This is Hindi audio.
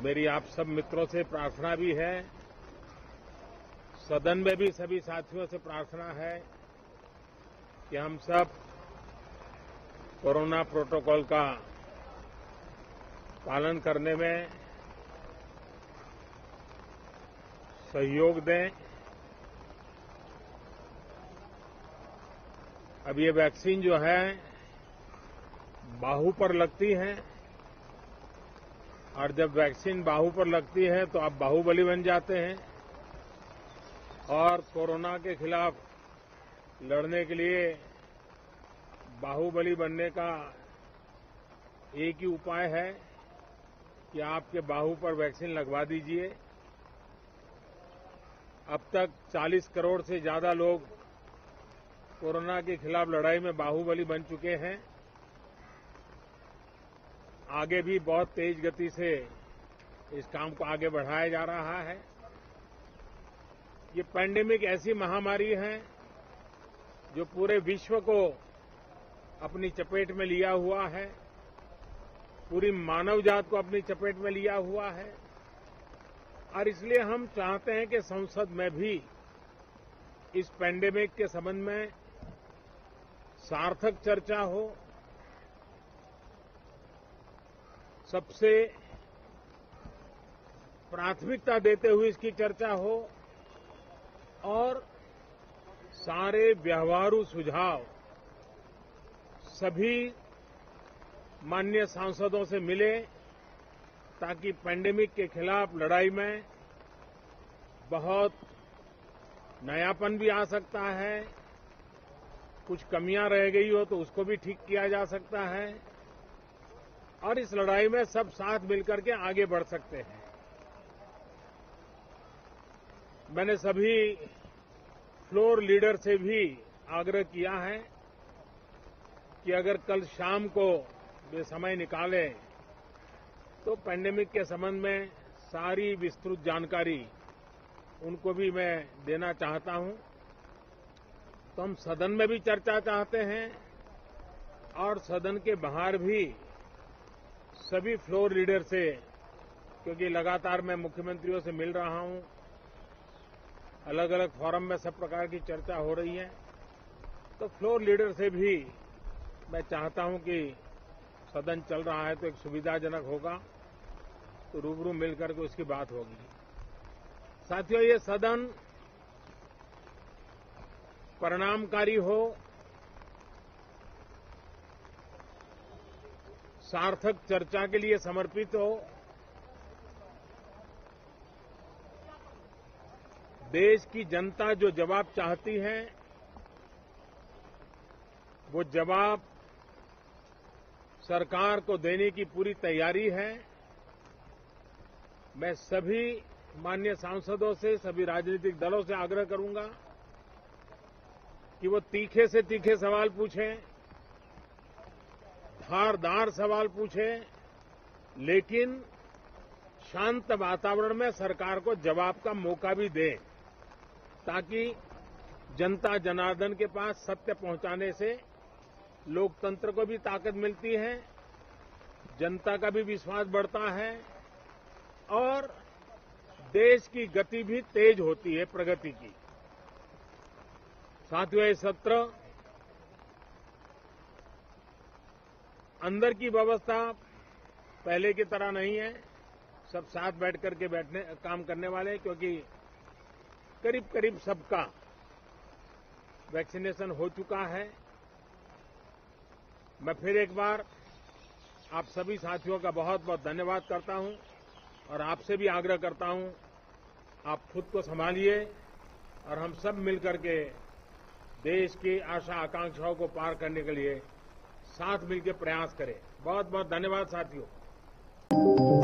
मेरी आप सब मित्रों से प्रार्थना भी है, सदन में भी सभी साथियों से प्रार्थना है कि हम सब कोरोना प्रोटोकॉल का पालन करने में सहयोग दें। अब ये वैक्सीन जो है बाहू पर लगती है और जब वैक्सीन बाहू पर लगती है तो आप बाहुबली बन जाते हैं और कोरोना के खिलाफ लड़ने के लिए बाहुबली बनने का एक ही उपाय है कि आपके बाहू पर वैक्सीन लगवा दीजिए। अब तक 40 करोड़ से ज्यादा लोग कोरोना के खिलाफ लड़ाई में बाहुबली बन चुके हैं। आगे भी बहुत तेज गति से इस काम को आगे बढ़ाया जा रहा है। ये पैंडेमिक ऐसी महामारी है जो पूरे विश्व को अपनी चपेट में लिया हुआ है, पूरी मानव जात को अपनी चपेट में लिया हुआ है और इसलिए हम चाहते हैं कि संसद में भी इस पैंडेमिक के संबंध में सार्थक चर्चा हो। सबसे प्राथमिकता देते हुए इसकी चर्चा हो और सारे व्यवहारू सुझाव सभी माननीय सांसदों से मिले ताकि पैंडेमिक के खिलाफ लड़ाई में बहुत नयापन भी आ सकता है, कुछ कमियां रह गई हो तो उसको भी ठीक किया जा सकता है और इस लड़ाई में सब साथ मिलकर के आगे बढ़ सकते हैं। मैंने सभी फ्लोर लीडर से भी आग्रह किया है कि अगर कल शाम को वे समय निकालें तो पैंडेमिक के संबंध में सारी विस्तृत जानकारी उनको भी मैं देना चाहता हूं। तो हम सदन में भी चर्चा चाहते हैं और सदन के बाहर भी सभी फ्लोर लीडर से, क्योंकि लगातार मैं मुख्यमंत्रियों से मिल रहा हूं, अलग अलग फोरम में सब प्रकार की चर्चा हो रही है, तो फ्लोर लीडर से भी मैं चाहता हूं कि सदन चल रहा है तो एक सुविधाजनक होगा तो रूबरू मिलकर के उसकी बात होगी। साथियों, ये सदन परिणामकारी हो, सार्थक चर्चा के लिए समर्पित हो, देश की जनता जो जवाब चाहती है वो जवाब सरकार को देने की पूरी तैयारी है। मैं सभी माननीय सांसदों से, सभी राजनीतिक दलों से आग्रह करूंगा कि वो तीखे से तीखे सवाल पूछें, धारदार सवाल पूछें, लेकिन शांत वातावरण में सरकार को जवाब का मौका भी दें ताकि जनता जनार्दन के पास सत्य पहुंचाने से लोकतंत्र को भी ताकत मिलती है, जनता का भी विश्वास बढ़ता है और देश की गति भी तेज होती है प्रगति की। साथियों, ये सत्र अंदर की व्यवस्था पहले की तरह नहीं है, सब साथ बैठ करके काम करने वाले, क्योंकि करीब करीब सबका वैक्सीनेशन हो चुका है। मैं फिर एक बार आप सभी साथियों का बहुत बहुत धन्यवाद करता हूं और आपसे भी आग्रह करता हूं, आप खुद को संभालिए और हम सब मिलकर के देश की आशा आकांक्षाओं को पार करने के लिए साथ मिलकर प्रयास करें। बहुत बहुत धन्यवाद साथियों।